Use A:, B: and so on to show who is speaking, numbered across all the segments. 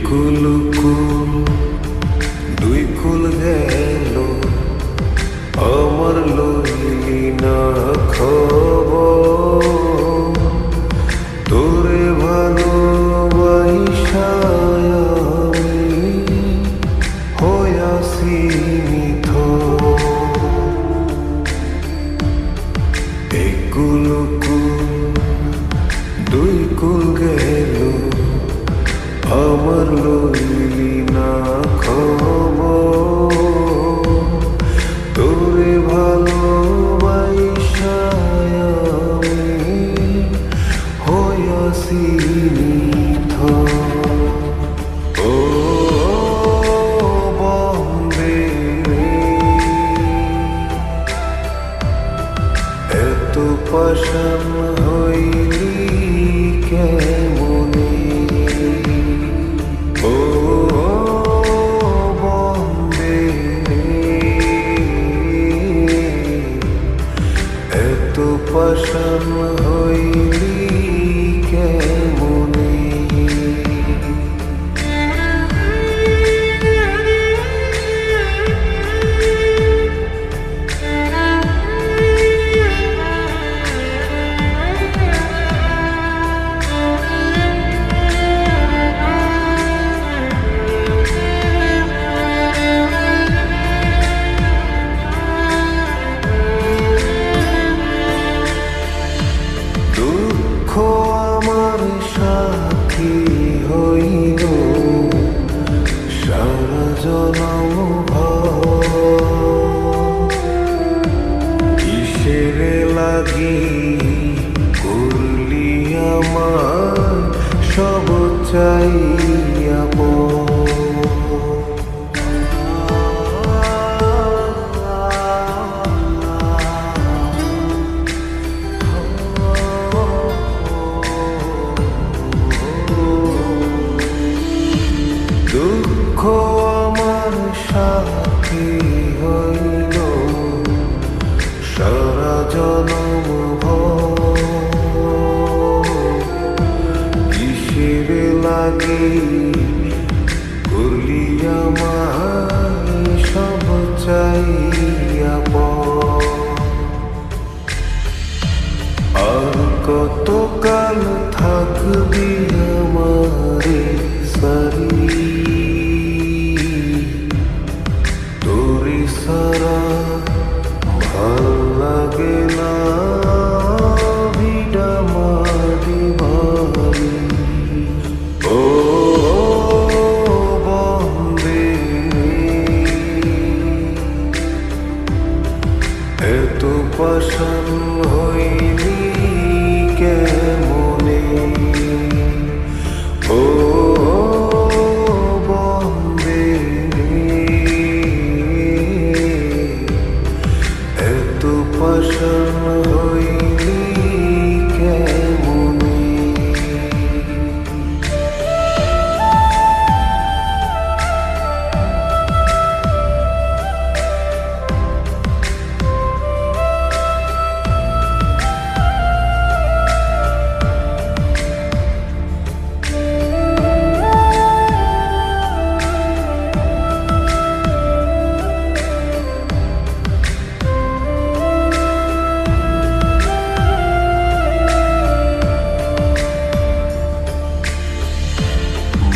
A: কুল কুল দুই কুল গেল আমার লইলি না খবর তোরে ভালোবাসা আমি হইয়াছি নিথর। এই কুল কুল দুই কুল গেল আমার লইলি না খবর তোরে ভালোবাসা আমি হইয়াছি নিথর। ও বন্দে এত পাষাণ হইলি কেমনে, ও বন্দে এত পাষাণ হইলি কেমনে। দুঃখ আমার সাথী হইল সারা জনম কিসের লাগি করলি আমার সব চাইয়া দুঃখ আমার সাথী হইল সারা জনম কিসের লাগি করলি আমায় সব চাইয়া আর কতকাল থাকবি আমারে সারি তোরে সারা ভাল লাগে না ভিডা মারি ভারি। ও বন্দে এত পাষাণ হইলি কেমনে, ও বন্দে এত পাষাণ হইলি কেমনে।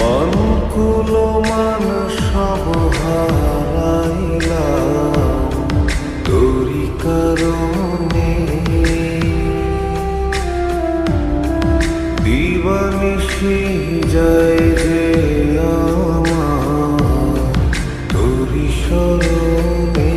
A: মান কুল মান সব হারাইলাম তোরি কারণে, দিবানিশি যায় যে আমার তোরি স্মরণে।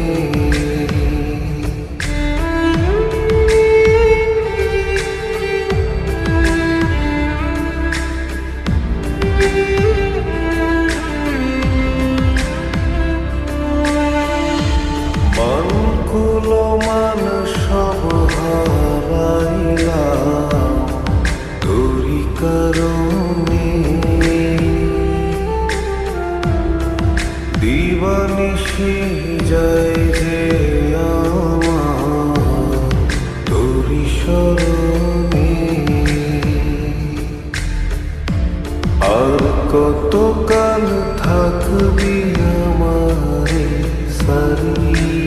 A: মিশে যায় যে আমার তোরি স্মরণে। আর কতকাল থাকবি আমারে সারি